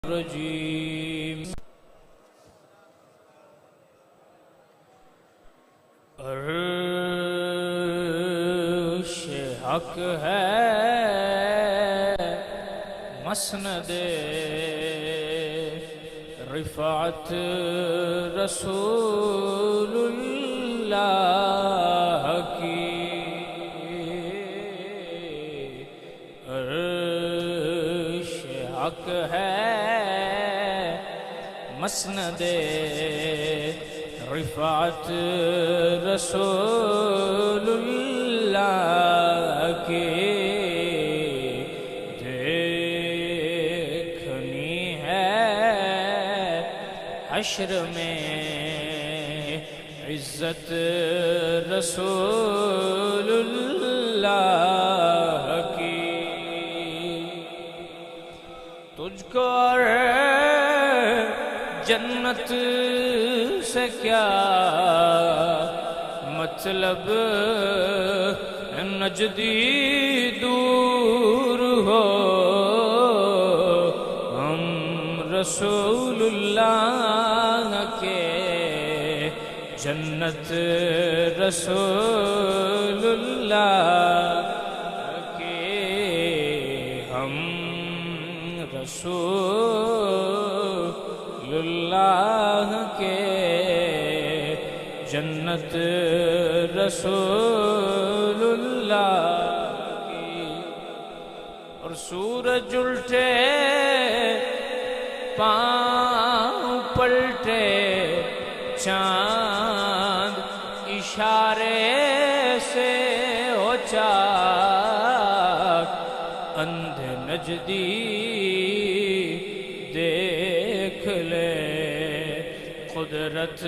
الرجیم عرش حق ہے مسند رفعت رسول اللہ کی عرش حق ہے مسند رفعت رسول اللہ کی دیکھنی ہے حشر میں عزت رسول اللہ کی تجھ کو اور جنت سے کیا مطلب نجدی دور ہو ہم رسول اللہ کے جنت رسول اللہ کے ہم رسول اللہ کے جنت رسول اللہ کی اور سورج الٹے پاؤں پلٹے چاند اشارے سے ہو چاک اندھے نجدی دیکھ لے قدرت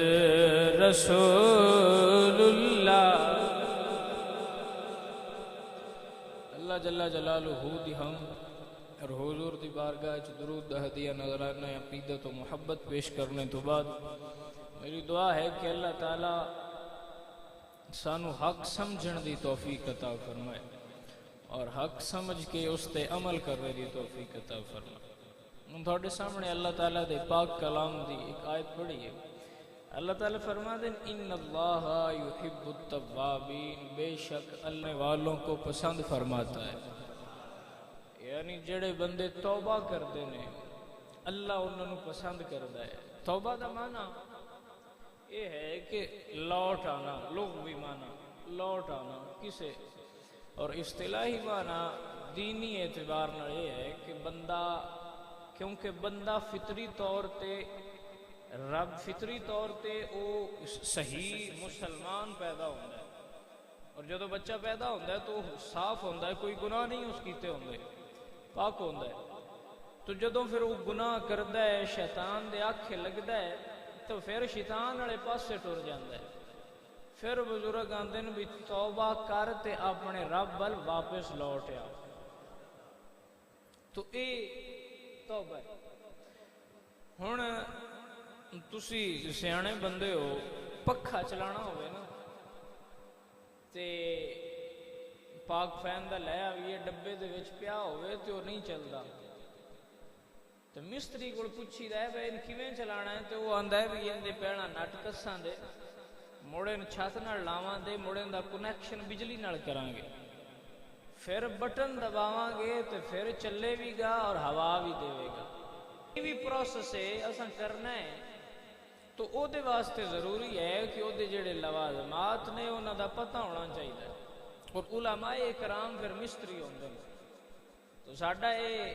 رسول اللہ اللہ جل جلالہ دی ہم اور حضور دی بارگاہ چ درود دا ہدیہ نذرانہ عقیدت و محبت پیش کرنے تو بعد میری دعا ہے کہ اللہ تعالی سانو حق سمجھن دی توفیق عطا فرمائے اور حق سمجھ کے اس تے عمل کرنے دی توفیق عطا فرمائے ہم تھوڑے سامنے اللہ تعالیٰ دے پاک کلام دی ایک آیت پڑھی ہے اللہ تعالیٰ فرما دیں ان اللہ یحب التوابین بے شک اللہ والوں کو پسند فرماتا ہے یعنی جڑے بندے توبہ کردے نے اللہ انہوں پسند کردا ہے توبہ دا معنی یہ ہے کہ لوٹ آنا لغوی معنی لوٹ آنا کسے اور اصطلاحی معنی دینی اعتبار نہ یہ ہے کہ بندہ کیونکہ بندہ فطری طور تے رب فطری طور تے او صحیح مسلمان پیدا ہوتا ہے اور جدو بچہ پیدا ہوتا ہے تو صاف ہوتا ہے کوئی گناہ نہیں اس کیتے ہوندے پاک ہوتا ہے تو جدو پھر وہ گناہ کردا ہے شیطان دے آکھے لگدا ہے تو پھر شیطان والے پاسے ٹر جاندا ہے پھر بزرگ آندے نے بھی توبہ کر تے اپنے رب ول واپس لوٹ آ تو اے توبہ ہے ہن تسی سیانے بندے ہو پکھا چلانا ہوئے نا تے پاک فین دا لے آئیے ڈبے دے وچ پیا ہوئے تے وہ نہیں چلدا تو مستری کو پوچھی دا ہے بھائی ان کیویں چلانا ہے تو وہ آندا ہے بھی ان دے پہلا نٹ کساں دے موڑے چھت نال لاواں دے موڑے دا کنیکشن بجلی نال کران گے پھر بٹن دباواں گے تو پھر چلے بھی گا اور ہوا بھی دے گا یہ بھی پروسیس ہے اساں کرنا ہے تو او دے واسطے ضروری ہے کہ او دے جڑے لوازمات نے انہاں دا پتہ ہونا چاہیے اور علماء کرام پھر مستری ہوندے ہیں تو ساڈا اے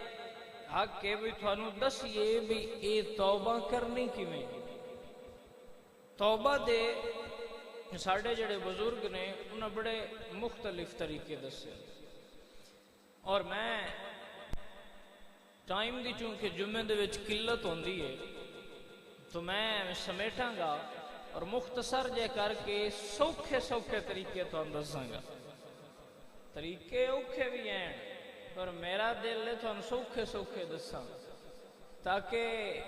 حق ہے بھی تھانوں دسیے بھی اے توبہ کرنی کیویں توبہ دے ساڈے جڑے بزرگ نے انہاں بڑے مختلف طریقے دسے اور میں ٹائم دی چونکہ جمعے دے وچ قلت ہوندی ہے تو میں سمیٹاں گا اور مختصر جے کر کے سوکھے سوکھے طریقے تو دساں گا طریقے اوکھے بھی ہیں پر میرا دل ہے تو سوکھے سوکھے دساں تاکہ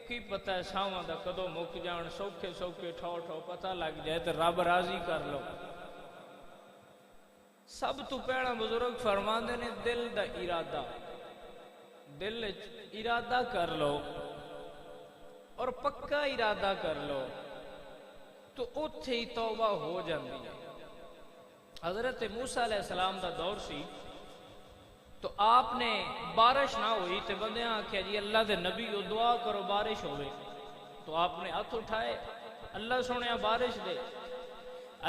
کی پتہ ہے ساواں دا کدو مک جان سوکھے سوکھے ٹھو ٹھو پتہ لگ جائے تو رب راضی کر لو سب تو پہلا بزرگ فرماندے نے دل دا ارادہ دل ارادہ کر لو اور پکا ارادہ کر لو تو اتھے ہی توبہ ہو جاندی ہے۔ حضرت موسیٰ علیہ السلام دا دور سی تو آپ نے بارش نہ ہوئی تو بندیاں آکھیا جی اللہ دے نبی ہو دعا کرو بارش ہوئے، تو آپ نے ہاتھ اٹھائے اللہ سنیا بارش دے۔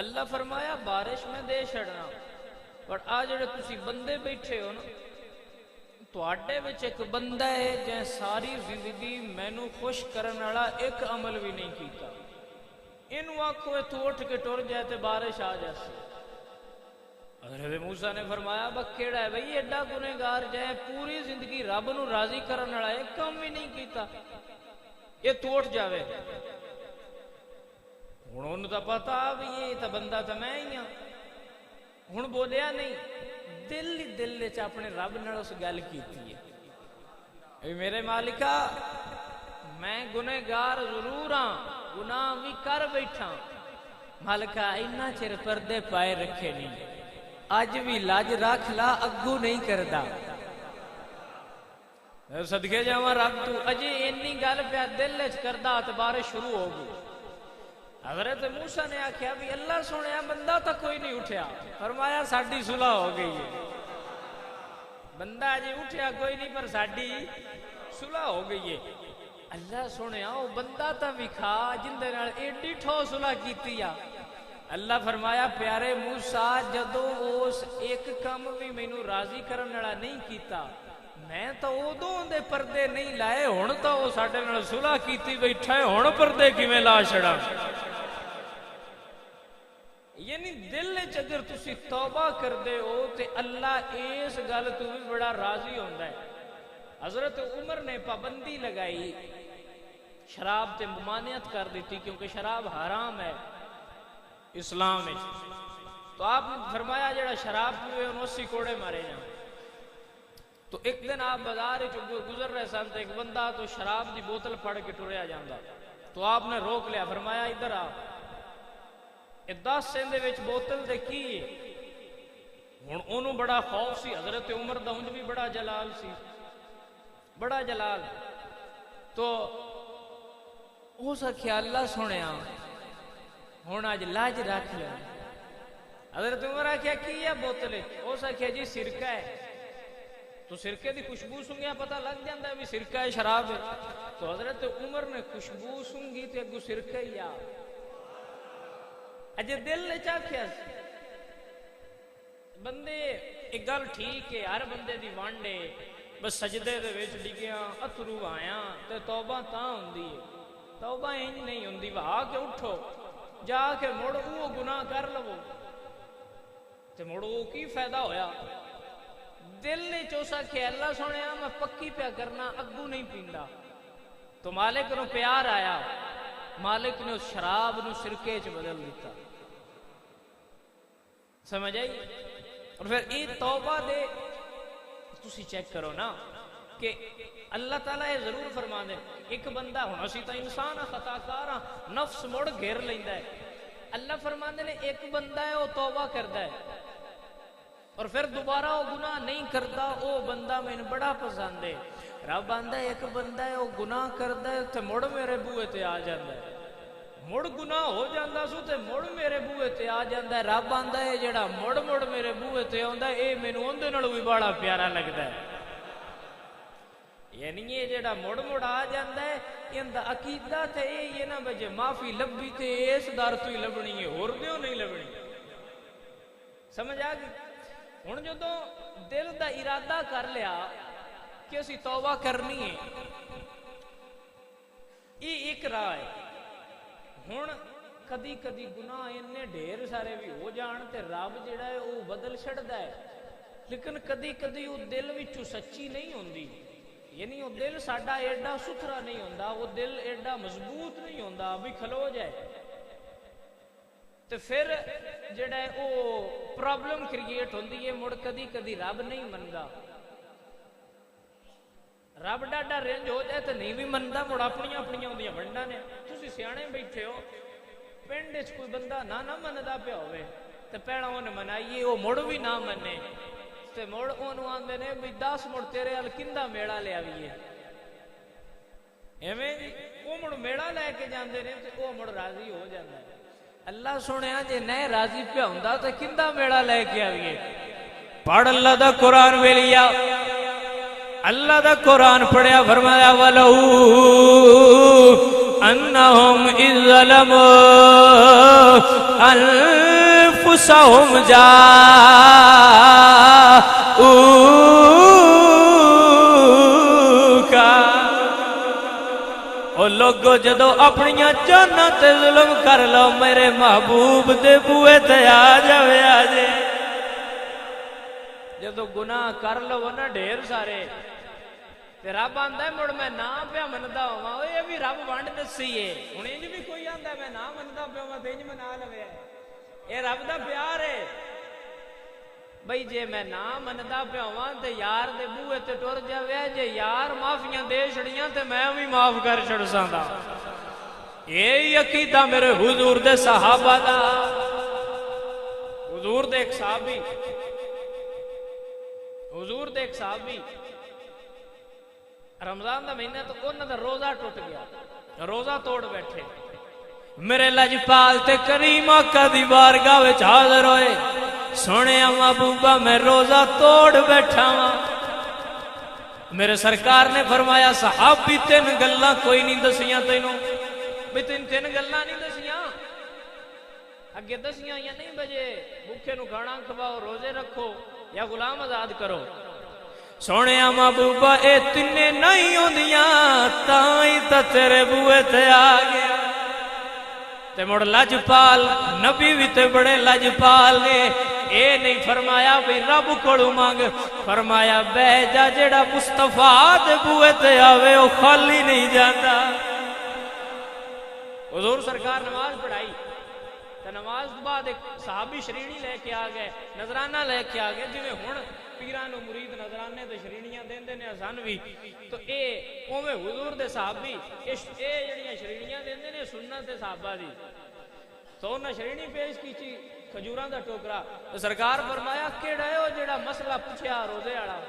اللہ فرمایا بارش میں دے چھڑنا، پر آج جڑے تسی بندے بیٹھے ہو نا تو آڈے وچ ایک بندہ ہے جہاں ساری زندگی مینو خوش کرن والا ایک عمل بھی نہیں کیتا، انو آکھو تو اٹھ کے ٹر جائے تے بارش آ جاسی۔ حضرت موسیٰ نے فرمایا بس کیڑا ہے بھئی ایڈا گنہگار جائے پوری زندگی رب نو راضی کرن والا ایک کام بھی نہیں کیتا، یہ تو اٹھ جاوے۔ ہن انہوں تو پتا بھی یہ تو بندہ تو میں ہی ہاں، ہن بولیا نہیں، دل ہی دل وچ اپنے رب نال اس گل کیتی ہے، اے میرے مالکا میں گنہگار ضرور ہاں، گناہ بھی کر بیٹھا، مالکا اینا چر پردے پائے رکھے نہیں، اج بھی لاج رکھ لا اگو نہیں کردا، صدقے جاواں رب تو اجے اینی گل پیا دل وچ کردا تے بارش شروع ہو گئی۔ حضرت موسیٰ نے آکھیا بھی اللہ سنیا بندہ تو کوئی نہیں اٹھیا، فرمایا ساڈی صلح ہو گئی ہے، بندہ اجے اٹھیا کوئی نہیں پر ساڈی صلح ہو گئی ہے۔ اللہ سنیا وہ بندہ تو وکھا جن دے نال ایڈی ٹھو صلح کیتی آ۔ اللہ فرمایا پیارے موسیٰ جدوں اس ایک کم بھی مینوں راضی کرن والا نہیں کیتا، میں تو ادوں دے پردے نہیں لائے، ہن تو وہ ساڈے نال صلح کیتی بیٹھا ہے، ہن پردے کیویں لا چھڑا؟ یعنی دل وچ اگر تسی توبہ کر دے ہو تے اللہ اس گل تو بھی بڑا راضی ہوندا ہے۔ حضرت عمر نے پابندی لگائی، شراب تے ممانعت کر دیتی کیونکہ شراب حرام ہے اسلام میں، تو آپ نے فرمایا جڑا شراب پیوے انہوں 80 کوڑے مارے جائیں۔ تو ایک دن آپ بازار گزر رہے سن تو ایک بندہ تو شراب دی بوتل پھڑ کے ٹریا جاندہ، تو آپ نے روک لیا، فرمایا ادھر آ، 10 سیندے وچ بوتل دے کی ہے؟ ہن انہوں بڑا خوف سی، حضرت عمر دا انج بھی بڑا جلال سی، بڑا جلال، تو اس خیال اللہ سنیا ہن اج لاج رکھ لے۔ حضرت عمر آکھیا کی ہے بوتل؟ اس آکھیا جی سرکہ ہے، تو سرکے دی خوشبو سنگیا پتہ لگ جاندہ ہے بھی سرکہ ہے شراب ہے، تو حضرت عمر نے خوشبو سنگی تے اگو سرکہ ہی آ، اجے دل نے چاکھیا بندے ایک گل ٹھیک ہے ہر بندے دی وانڈے بس سجدے دے وچ ڈگیاں اترو آیاں تے توبہ تاں ہوندی ہے، توبہ انج نہیں ہوندی، وہا کے اٹھو جا کے مڑ وہ گناہ کر لو تے مڑ وہ کی فائدہ ہویا؟ دل نے چوسا کہ اللہ سنیا میں پکی پیا کرنا اگو نہیں پیندا، تو مالک نو پیار آیا، مالک نے اس شراب نو سرکے چ بدل دیتا، سمجھ آئی؟ اور پھر یہ توبہ دے تسی چیک کرو نا کہ اللہ تعالیٰ یہ ضرور فرما دے ایک بندہ ہونا اسی تا انسان خطا کارا نفس مڑ گھیر لیندہ ہے، اللہ فرما دے نے ایک بندہ ہے وہ توبہ کردہ ہے اور پھر دوبارہ وہ گناہ نہیں کرتا، وہ بندہ میں بڑا پسند ہے، رب آندہ ایک بندہ ہے وہ گناہ کردہ ہے تے مڑ میرے بوئے تے آ جاندہ ہے، مڑ گناہ ہو جاندہ سو تے مڑ میرے بوئے تے آ جاندہ ہے، رب آندہ ہے جڑا مڑ میرے بوئے تے آندہ ہے اے میں نو اندے نڑو بھی بڑا پیارا لگتا ہے، یعنی یہ جڑا مڑ آ جاندہ ہے اندہ عقیدہ تے یہ نہ بجے معافی لبی تے اس دار تو ہی لبنی ہے اور دیوں نہیں لبنی، سمجھ آگئی؟ ہن جو تو دل دا ارادہ کر لیا کہ اسی توبہ کرنی ہے، یہ ایک راہ ہے، ہن کدی کدی گناہ اننے ڈھیر سارے بھی ہو جان تے رب جڑا ہے وہ بدل چھڑدا ہے، لیکن کدی کدی وہ دل وچوں سچی نہیں ہوندی، یعنی وہ دل ساڈا ایڈا ستھرا نہیں ہوندا، وہ دل ایڈا مضبوط نہیں ہوندا بھی کھلو جائے، تو پھر جڑا ہے وہ پرابلم کریٹ ہوندی ہے، مڑ کدی کدی رب نہیں مندا، رب ڈاڈا رنج ہو جائے تو نہیں بھی مندا، مڑ اپنی اپنی ہوندیاں ونڈاں نے، تسی سیانے بیٹھے ہو پنڈ وچ کوئی بندہ نہ مندا پیا ہوئے تے پہلا اون منائیے وہ مڑ بھی نہ منے تے مڑ اونوں آندے نے بھی 10 مڑ تیرے ال کیندا میڑا لے آویے، ایویں جی وہ مڑ میڑا لے کے جاندے نے تے وہ مڑ راضی ہو جاندا ہے اللہ سنیا جے نہیں راضی پیا ہوندا تے کیندا میڑا لے کے آویے پڑھ اللہ دا قرآن ویلیا اللہ دا قرآن پڑھیا فرمایا وَلَوْ أَنَّهُمْ إِذْ ظَلَمُوا أَنفُسَهُمْ جَاءُوكَ او لوگو جدو اپنیاں جاناں تے ظلم کر لو میرے محبوب دے بوئے تے آ جاوے آجے جدو گناہ کر لو نا ڈھیر سارے تے رب آندا ہے مڑ میں نہ پیا مندا ہواں یہ بھی رب ونڈ دسی ہے ہن انج بھی کوئی آندا ہے میں نہ مندا پیا ہواں تے انج منا لوے اے رب دا پیار ہے بھئی جے میں نہ مندا پیا ہواں تے یار دے بوئے تے ٹر جاوے جے یار معافیاں دے چھڑیاں تے میں بھی معاف کر چھڑساں دا یہی عقیدہ میرے حضور دے صحابہ دا حضور دے ایک صحابی حضور دے ایک صحابی رمضان دا مہینہ تو انہاں دا روزہ ٹوٹ گیا روزہ توڑ بیٹھے میرے لجپال تے کریم آقا دی بارگاہ وچ حاضر ہوئے سونے محبوبہ میں روزہ توڑ بیٹھا ہاں میرے سرکار نے فرمایا صحابی تین گلاں کوئی نہیں دسیاں تینوں بھی تین گلاں نہیں دسیاں اگے دسیاں یا نہیں بجے بھوکے نو کھانا کھواؤ روزے رکھو یا غلام آزاد کرو سونے محبوبہ اے تینے نہیں ہوندیاں تائیں تا تیرے بوئے تے آ گیا تے مڑ لجپال نبی بھی تے بڑے لجپال نے اے نہیں فرمایا بھی رب کوڑو مانگ فرمایا بہ جا جڑا مصطفیٰ دے بوئے تے آوے او خالی نہیں جاتا حضور سرکار نماز پڑھائی تو نماز بعد ایک صحابی شرینی لے کے آ گئے نظرانہ لے کے آ گئے جویں ہن پیرانو مرید نظرانے تے شرینیاں دیندے نے حسن بھی تو اے اوویں حضور دے صحابی اے جڑیاں شرینیاں دیندے نے سنت تے صحابہ دی تو انہاں شرینی پیش کیتی کھجوراں دا ٹوکرا تو سرکار فرمایا کیڑا ہے او جڑا مسئلہ پوچھیا روزے والا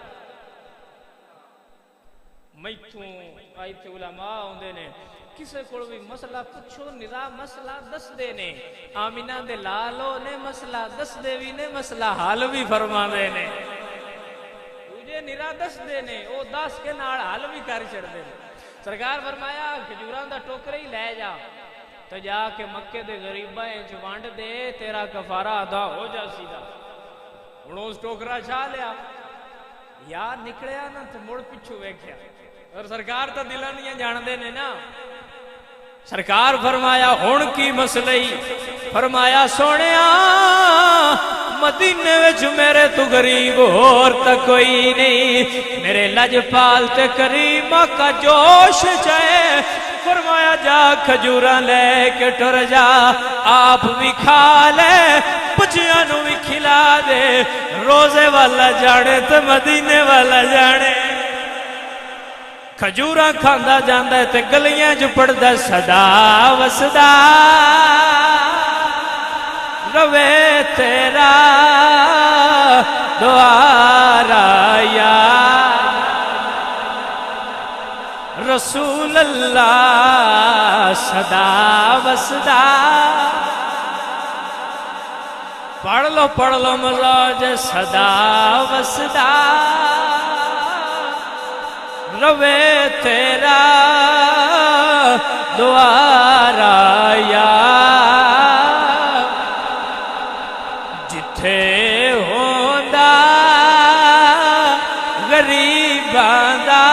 میتھوں ایتھے علماء ہوندے نے کسے کول بھی مسئلہ پوچھو نظام مسئلہ دس دے نے آمینہ دے لالو نے مسئلہ دس دے بھی نے مسئلہ حال بھی فرما دے نے تجھے نرا دس دے نے او دس کے نال حال بھی کر چھڑ دے نے سرکار فرمایا کھجوراں دا ٹوکرا ہی لے جا تو جا کے مکے دے غریباں وچ وانڈ دے تیرا کفارہ ادا ہو جا سیدھا ہن اس ٹوکرا چھا لیا یار نکلیا نا تے مڑ پیچھے ویکھیا اور سرکار تا دلاں نہیں جان دے نے نا سرکار فرمایا ہون کی مسئلہ ہی فرمایا سونیا مدینے وچ میرے تو غریب اور تا کوئی نہیں میرے لجپال تے کریم کا جوش چاہے فرمایا جا کھجوراں لے کے ٹر جا آپ بھی کھا لے بچیاں نو بھی کھلا دے روزے والا جانے تے مدینے والا جانے کھجوراں کھاندا جاندا ہے تے گلیاں جو پڑدا صدا وسدا روے تیرا دوارا یا رسول اللہ صدا وسدا پڑھ لو مزاج صدا وسدا روے تیرا دوارا یا جتھے ہوندا غریباں دا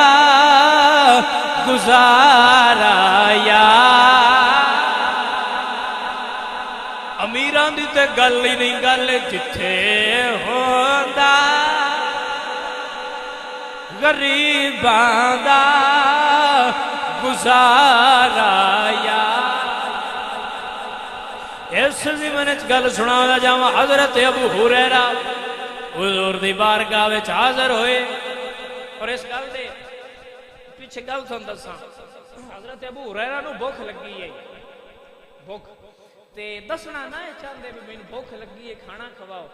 گزارا یا امیراں دی تے گل ہی نہیں گل جتھے ہوندا غریباں دا گزارا یا اس زمانے وچ گل سنا جاواں حضرت ابو ہریرہ حضور دی بارگاہ وچ حاضر ہوئے اور اس گل دے پیچھے گل تھانوں دساں حضرت ابو ہریرہ نو بھوک لگی ہے بھوک تے دسنا نہ چاہندے بھی مینوں بھوک لگی ہے کھانا کھواؤ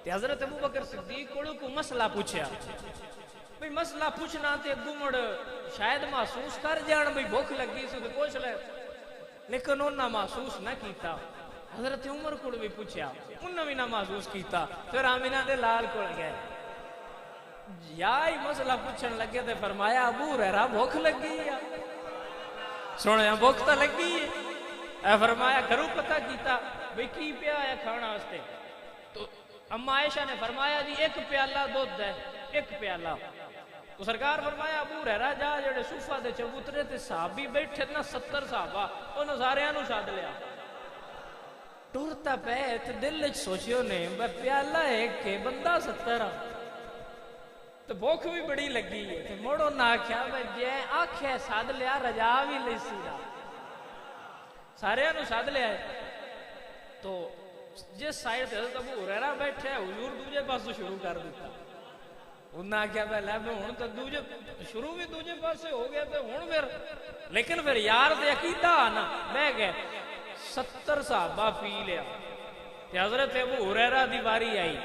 تے حضرت ابو بکر صدیق کولوں کو مسئلہ پوچھیا بھئی مسئلہ پوچھنا تے گمڑ شاید محسوس کر جان بھئی بھوک لگی سے تو پوچھ لے، لیکن انہاں محسوس نہ کیتا۔ حضرت عمر کو بھی پوچھا، انہاں بھی نہ محسوس کیتا۔ پھر آمینہ دے لال کو گئے، یائی مسئلہ پوچھن لگے تے فرمایا ابو ہریرہ بھوک لگی ہے؟ سونے بھوک تا لگی ہے؟ اے فرمایا کرو پتہ کیتا بھئی کی پیا ہے کھانا واسطے؟ تو اما عائشہ نے فرمایا جی ایک پیالہ دودھ ہے، ایک پیالہ۔ تو سرکار فرمایا ابو ہریرہ جا جڑے صوفہ دے چبوترے تے صحابی بیٹھے نا 70 صحابہ انہوں سارے انہوں ساتھ لیا۔ ٹورتا پہ تے دل وچ سوچیو نے بے پیالہ ایک کے بندہ 70 تو بھوک بھی بڑی لگی ہے تے موڑو نہ آکھیا بے جے آکھے ساتھ لیا رجا بھی لئی سیدھا، سارے انہوں ساتھ لیا ہے۔ تو جس سائیڈ حضرت ابو ہریرہ بیٹھے حضور دوجے پاسوں شروع کر دیتا۔ انہاں کیا پہلے میں ہون تو دوجے شروع بھی دوجے پاسے ہو گیا تو ہون پھر، لیکن پھر یار دے عقیدہ آنا بہ گئے 70 صحابہ پی لیا۔ تے حضرت ابو ہریرہ دی باری آئی،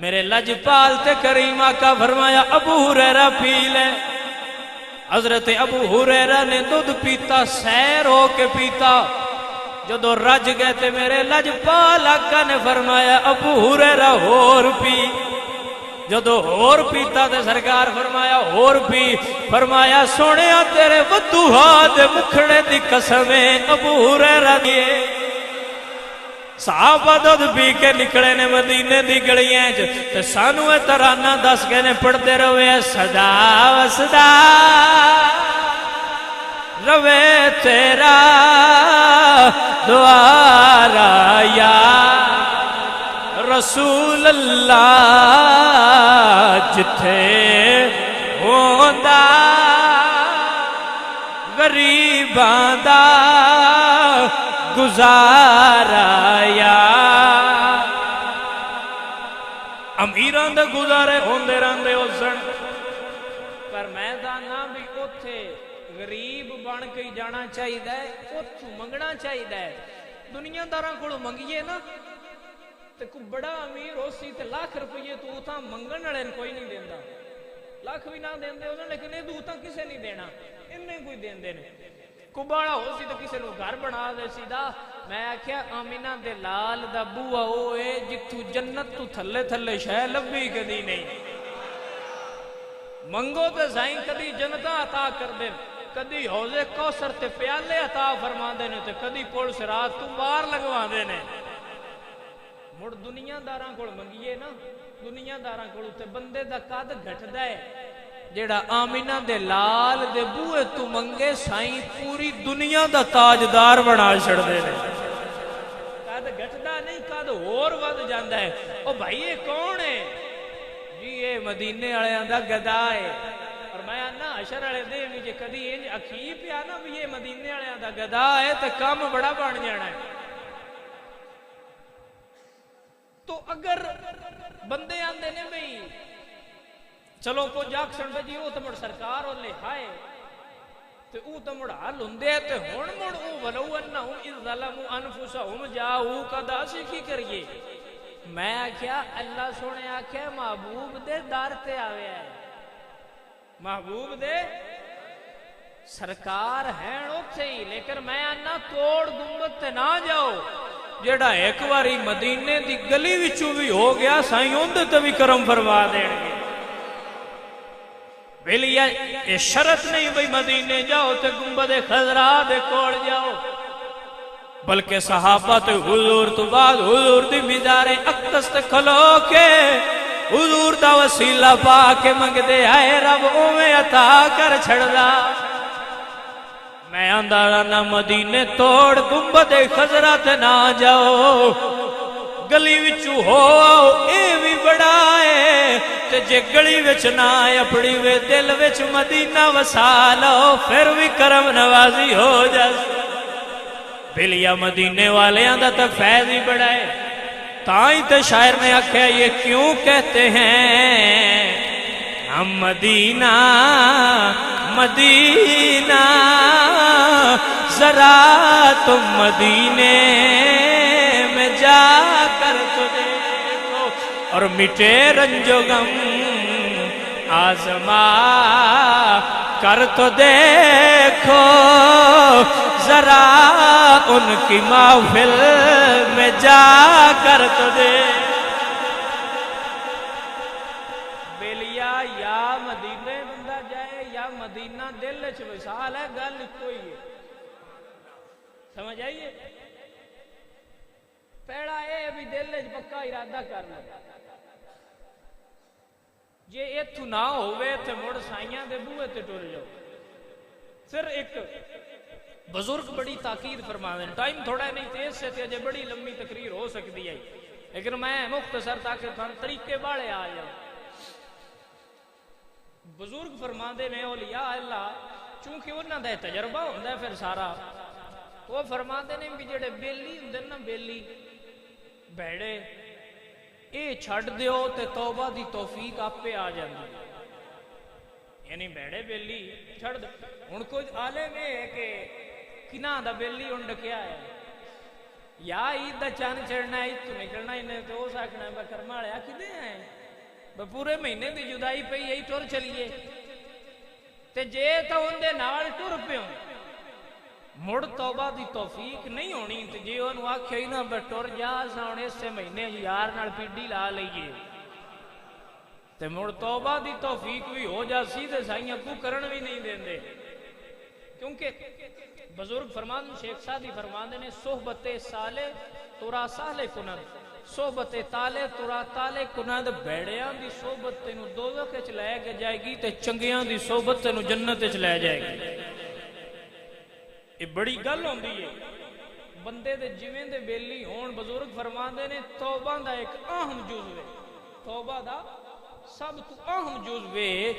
میرے لجپال تے کریم آقا فرمایا ابو ہریرہ پی لے۔ حضرت ابو ہریرہ نے دودھ پیتا سیر ہو کے پیتا، جدو رج گئے تے میرے لجپال آقا نے فرمایا ابو ہریرہ ہور پی۔ جدو ہور پیتا تے سرکار فرمایا ہور پی، فرمایا سونیا تیرے ودوہا دے مکھڑے دی قسمیں ابو ہریرہ دیے۔ صحابہ دودھ پی کے نکلے نے مدینے دی گلیاں تے سانو اے ترانہ دس کے نے پڑھتے روے صدا وصدا روے تیرا دوارا یا رسول اللہ جتھے ہوندا غریباں دا گزارا یا امیران دے گزارے ہوندے رہندے ہو سن، پر میں دانا بھی اوتھے غریب بن کے جانا چاہیے ہے، اوتھوں منگنا چاہیے ہے۔ دنیا داراں کولوں منگیے نا تے کوئی بڑا امیر ہو سی تے لاکھ روپیے تو اتاں منگن والے کوئی نہیں دیندا، لاکھ بھی نہ دیندے ہو لیکن یہ اتاں کسے نہیں دینا، انہیں کوئی دیندے نے۔ کباڑا ہو سی تو کسے نو گھر بنا دے سیدھا۔ میں آکھیا آمینہ دے لال دا بوہ ہوئے جتو جنت تو تھلے تھلے شہ لبی کدی نہیں۔ منگو تے سائیں کدی جنتاں عطا کر دے، کدی حوض کوثر تے پیالے عطا فرما دے نے تے کدی پل صراط تو باہر لگوا دے نے۔ مڑ دنیا داراں کول منگیے نا، دنیا داراں کول تے بندے دا قد گھٹدا ہے، جیڑا آمینہ دے لال دے بوئے تو منگے سائیں پوری دنیا دا تاجدار بنا چھڑ دے نے۔ قد گھٹدا نہیں، قد اور ود جاندا ہے۔ او بھائی یہ کون ہے؟ جی یہ مدینے والے دا گدا ہے۔ اور میں آنا حشر والے دن جے کدی انج اکھی پیا نا بھی یہ مدینے والے دا گدا ہے تے کام بڑا بن جانا ہے۔ تو اگر بندے آندے نے بھئی چلو کو جاکشن بے جی او تو مڑ سرکار اور لے ہائے تو او تو مڑ حل ہندے تے ہون مڑ او ولو انہم اذ ظلموا انفسہم جاؤ قدا سے کی کریے۔ میں آکھیا اللہ سونے آکھیا محبوب دے دار تے آوے ہے، محبوب دے سرکار ہیں اوتھے ہی، لیکن میں آنا توڑ گنبد تے نہ جاؤ، جیڑا ایک واری مدینے دی گلی وچوں بھی ہو گیا سائیں اوندے تے بھی کرم فرما دین گے۔ بلیا یہ شرط نہیں بھئی مدینے جاؤ تے گنبد خضرا دے کوڑ جاؤ، بلکہ صحابہ تے حضور تو بعد حضور دی مزار اقدس تے کھلو کے حضور دا وسیلہ پا کے منگ دے آئے رب اوے عطا کر چھڑدا۔ میں اندارا نہ مدینے توڑ گنبد خضرا تے نہ جاؤ، گلی وچو ہو آؤ اے بھی بڑا ہے، تے جے گلی وچ نہ آئے اپڑی وے دل وچ مدینہ وسا لو پھر بھی کرم نوازی ہو جائے۔ بلیا مدینے والے آندہ تا فیض ہی بڑا ہے، تائیں تے شاعر نے آکھیا یہ کیوں کہتے ہیں ہم مدینہ مدینہ، ذرا تم مدینے میں جا کر تو دیکھو اور مٹے رنج و غم آزما کر تو دیکھو ذرا ان کی محفل میں جا کر تو دیکھو. بیلیا یا مدینے بندہ جائے یا مدینہ دل وچ وصال ہے، گل کوئی ہے. سمجھ آئیے؟ پہلا اے بھی دل وچ پکا ارادہ کرنا. جے ایتھوں نہ ہوئے تے مڑ سائیاں دے بوئے تے ٹر جاؤ. پھر ایک بزرگ بڑی تاکید فرما دیں، ٹائم تھوڑا نہیں تیز سے تے بڑی لمبی تقریر ہو سکتی ہے، لیکن میں مختصر تاکہ طریقے باڑے آ جاؤ. بزرگ فرما دے نے اولیاء اللہ چونکہ انہاں دا تجربہ ہوندا ہے پھر سارا، وہ فرما دے نے کہ جڑے بیلی ہوندے نا بیلی بھیڑے اے چھڑ دیو تے توبہ دی توفیق آپے آ جاندی. یعنی بھیڑے بیلی چھڑ دو. ہن کوئی عالم ہے کہ کناں دا بیلی ہن ڈکیا ہے یا عید دا چاند چڑھنا ہے تو نکلنا ہی نہیں تو ہو سکنا ہے بکرما والے کدے ہیں پورے مہینے دی جدائی پئی یہی ٹر چلیے تے جے تو اندے نال ٹر پیو مڑ توبہ دی توفیق نہیں ہونی تے جے انہوں آکھیا ہی نہ ٹر جا ساؤن اس سے مہینے یار نال پیڈی لا لئیے تے مڑ توبہ دی توفیق بھی ہو جا سی تے سائیاں کو کرن بھی نہیں دین دے. کیونکہ بزرگ فرمان شیخ سادی فرماندے نے صحبت صالح تورا صالح کنند، صحبت تالے تورا تالے کنند. بیڑیاں دی صحبت تینو دوزخ وچ لے کے جائے گی تے چنگیاں دی صحبت تینو جنت وچ لے جائے گی. یہ بڑی گل ہوندی ہے بندے دے جویں دے بیلی ہون. بزرگ فرماندے نے توبہ دا ایک اہم جزو ہے، توبہ دا سب تو اہم جزو ہے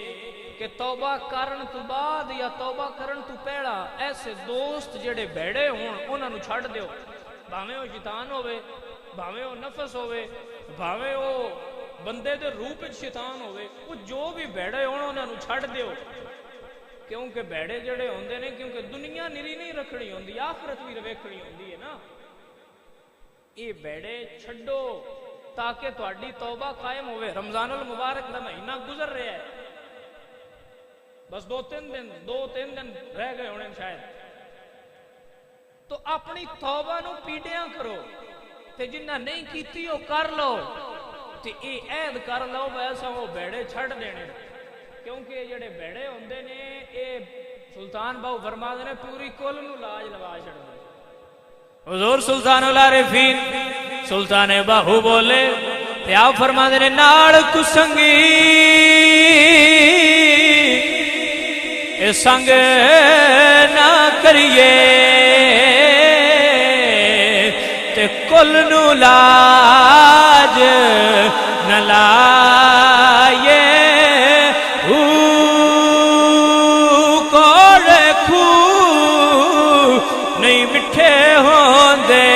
کہ توبہ کرن تو بعد یا توبہ کرن تو پہلا ایسے دوست جڑے بیڑے ہون انہاں نو چھڑ دیو. بھاویں او شیطان ہوئے، بھاویں او نفس ہوئے، بھاویں او بندے دے روپ وچ شیطان ہوئے، وہ جو بھی بیڑے ہون انہاں نو چھڑ دیو. کیونکہ بیڑے جڑے ہوندے نے کیونکہ دنیا نری نہیں رکھنی ہوندی، آخرت بھی ویکھنی ہوندی ہے نا. یہ بیڑے چھڈو تاکہ تہاڈی توبہ قائم ہوئے. رمضان المبارک دا مہینہ گزر رہا ہے، بس دو تین دن رہ گئے ہونے شاید. تو اپنی توبہ نو پیڑیاں کرو تے جنہ نہیں کیتی ہو کر لو تے اے عہد کر لو ویسا وہ بیڑے چھڑ دینے. کیونکہ جڑے بیڑے ہوندے نے اے سلطان باو فرما دے نے پوری کل نو لاج لوا چھڑ دے. حضور سلطان العارفین سلطان باہو بولے تے آپ فرما دے نے ناڑ کسنگی اے سنگ نہ کریے تے کل نو لاج نہ لائے. نہیں مٹھے ہوندے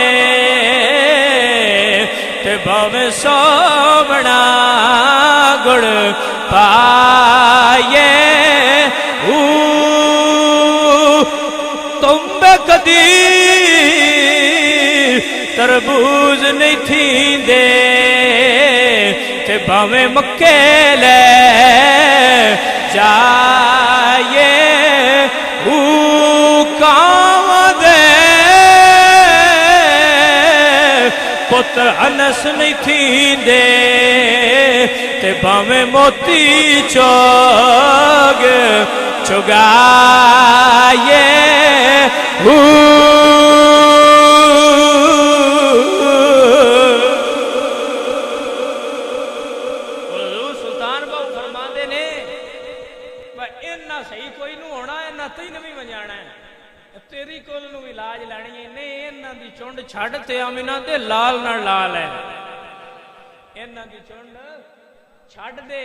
تے بھاویں سومنا گڑ پائے. تم بے کدی تربوز نہیں تھیندے تے بھاویں مکے لے جائے. پتر انس نہیں تھیندے تے بھاویں موتی چوگ چگائے. حضور سلطان باو فرماندے نے اینا صحیح کوئی نو ہونا اینا تین بھی بنجانا ہے تیری کول نو علاج لانی ہے. نہیں اینا دی چونڈ چھڑ تے آمینہ دے لال نہ لال ہے. اینا دی چونڈ چھڑ دے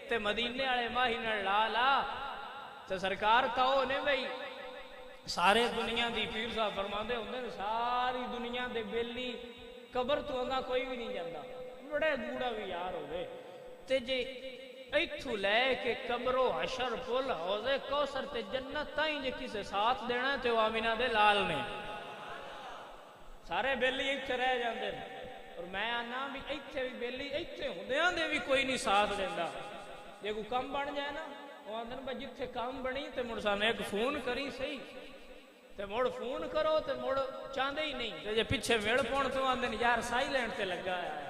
تے مدینے آلے ماہی نہ لالا تے سرکار کہو نے بھئی سارے دنیا دی پیر صاحب فرماندے ہوندے ساری دنیا دے بیلی قبر تو آنگا کوئی بھی نہیں جاندہ بڑے گوڑا بھی یار ہوئے تے جے ایتھو لے کے قبرو حشر پل حوضے کوثر تے جنت تائیں جے کسے ساتھ دینا ہے تے وہ آمینہ دے لال نے. سارے بیلی ایتھے رہ جاندے اور میں آنا بھی ایتھے بھی بیلی ایتھے ہوندیاں دے بھی کوئی نہیں ساتھ دیندہ. جے کوئی کام بن جائے نا وہ آدھے بھائی جتھے کام بنی تے مڑ سانے ایک فون کری صحیح تے مڑ فون کرو تے مڑ چاندے ہی نہیں تے جے پیچھے ویڑ پون تو آدھے یار سائلنٹ تے لگا ہے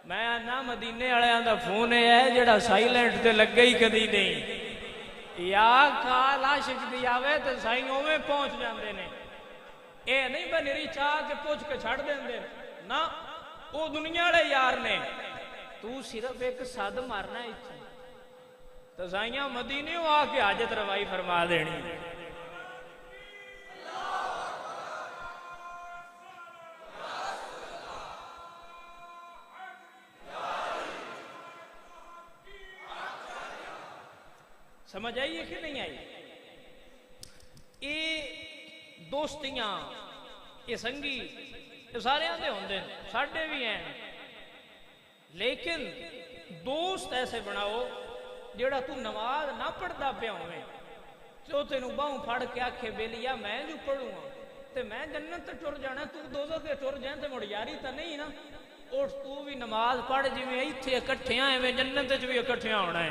میں نا مدینے والے دا فون ہے جڑا سائلنٹ تے لگا ہی کدی نہیں یا کال عاشق دی آوے تے سائیں اوویں پہنچ جاندے نے اے نہیں بنری چاہ کے پوچھ کے چھڑ دیندے نا او دنیا والے یار نے تو صرف ایک صد مارنا ہے تو سائیاں مدینے آ کے حاجت روائی فرما دینی سمجھ آئی ہے کہ نہیں آئی یہ دوستیاں یہ سنگی یہ سارے آدھے ہوندے ساڑھے بھی ہیں لیکن دوست ایسے بناؤ جیڑا تو نماز نہ پڑھتا پیا ہوئے تو تینوں باہوں پھڑ کے آکھے بیلیا میں جو پڑھوں گا تے میں جنت تے ٹر جانا تو دوزخ تے ٹر جائیں تے مڑ یاری تا نہیں نا اور تو بھی نماز پڑھ جی میں ایتھے اکٹھیاں ہیں میں جنت تے بھی اکٹھیاں ہونا ہے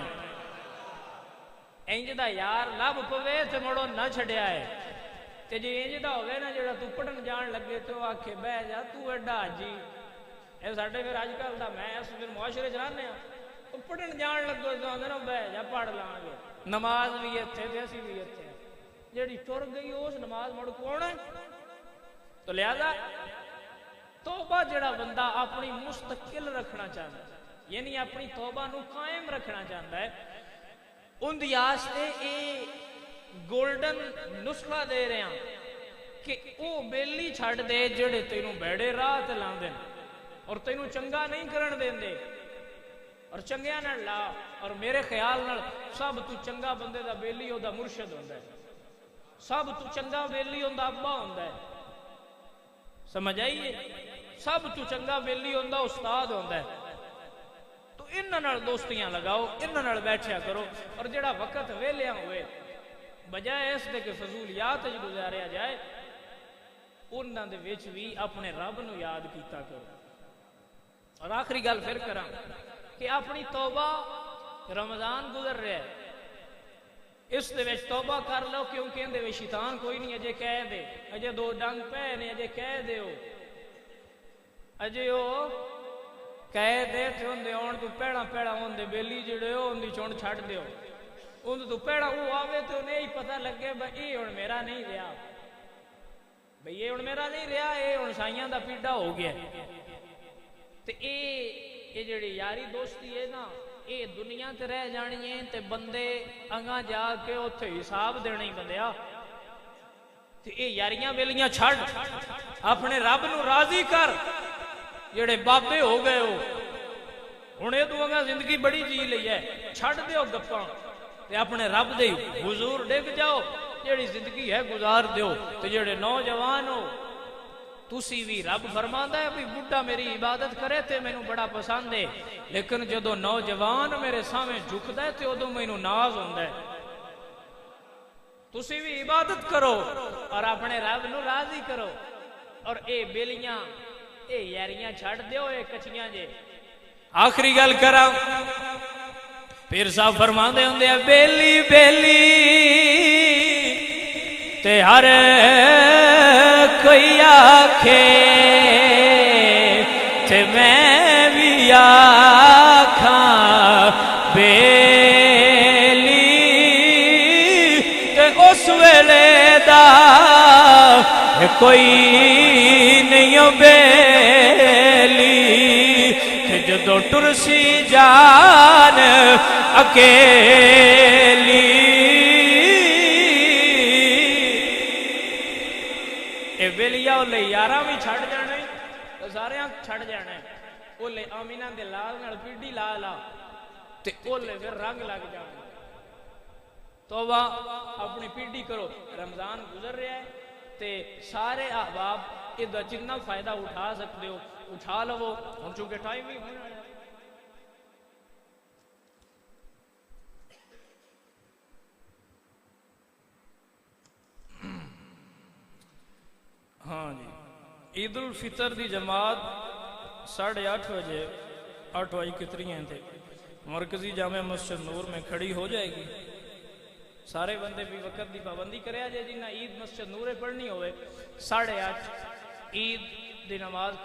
انج دا یار لب پوے تے مڑو نہ چھڑیا ہے تے جی انج دا ہوئے نا جڑا تو پڑھن جان لگے تو آکھے بہ جا تو ایڈا جی اے ساڈے پھر اج کل دا میں اس پھر معاشرے چلانے ہاں پڑھن جان لگو تو آدھے نا بہ جا پڑھ لاں گے نماز بھی اتھے تے اسی بھی اتھے جڑی ٹر گئی اس نماز مڑ کون ہے تو لہذا توبہ جڑا بندہ اپنی مستقل رکھنا چاہتا ہے یعنی اپنی توبہ نو قائم رکھنا چاہتا ہے ان دی آستے اے گولڈن نسخہ دے رہے ہیں کہ او بیلی چھڑ دے جڑے تینوں بیڑے راہ تے لاندے اور تینوں چنگا نہیں کرن دین دے اور چنگیا نہ لا اور میرے خیال نال سب تو چنگا بندے دا بیلی او دا مرشد ہوندا ہے سب تو چنگا بیلی ہوندا ابا ہوندا ہے سمجھ آئیے سب تو چنگا بیلی ہوندا استاد ہوندا ہے تو انہاں نال دوستیاں لگاؤ انہاں نال بیٹھیا کرو اور جڑا وقت ویلیا ہوئے بجائے اس دے کہ فضولیات وچ گزاریا جائے انہاں دے وچ بھی اپنے رب نو یاد کیتا کرو اور آخری گل پھر کراں کہ اپنی توبہ رمضان گزر رہا ہے اس دے وچ توبہ کر لو کیونکہ اندے وچ شیطان کوئی نہیں اجے کہہ دے اجے دو ڈنگ پے نے اجے کہہ دیو اجے او کہہ دے تے ہوندے اون تو پیڑا پیڑا ہوندے بیلی جڑے ہو اندی چون چھڑ دیو ان تو پیڑا وہ آوے تو انہیں ہی پتہ لگے بھئی یہ ہن میرا نہیں رہا بھئی یہ ہن میرا نہیں رہا یہ ہن سائیاں دا پیڈا ہو گیا تے یہ جڑی یاری دوستی ہے نا یہ دنیا تے رہ جانی ہے تے بندے انگاں جا کے اوتھے حساب دینے ہی بندیا تے یہ یاریاں بیلیاں چھڑ اپنے رب نو راضی کر جڑے بابے ہو گئے ہو ہن یہ تو انگاں زندگی بڑی جی لئی ہے چھڑ دیو گپاں تے اپنے رب دے حضور ڈگ جاؤ جڑی زندگی ہے گزار دیو تے جڑے نوجوان ہو تسی بھی رب فرماندا ہے بھی بڈھا میری عبادت کرے تے مینوں بڑا پسند ہے لیکن جدو نوجوان میرے سامنے جھکدا ہے تے اودوں مینوں ناز ہوندا ہے تسی بھی عبادت کرو اور اپنے رب نو راضی کرو اور اے بیلیاں اے یاریاں چھڑ دیو اے کچیاں جے آخری گل کراں پیر صاحب فرماندے ہوندے ہیں بیلی بیلی تے ہر کوئی آکھے تے میں بھی آکھاں بیلی تے اس ویلے دا کوئی نہیں بیلی تے جدو ٹرسی جان اکیلی اے بیلیا او لے یاراں بھی چھڑ جانے تے سارے چھڑ جانے او لے آمینہ دے لال نال پیڈی لا لا تے او لے پھر رنگ لگ جانے توبہ اپنی پیڈی کرو رمضان گزر رہا ہے تے سارے احباب ادھا جتنا فائدہ اٹھا سکتے ہو اٹھا لو ہن چونکہ ٹائم بھی ہونا ہے ہاں جی عید الفطر دی جماعت 8:30 بجے 8 بجے کتنی ہیں تھے مرکزی جامع مسجد نور میں کھڑی ہو جائے گی. سارے بندے بھی وقت دی پابندی کرے جے جنہیں عید مسجد نورے پڑھنی ہوئے 8:30 عید دی نماز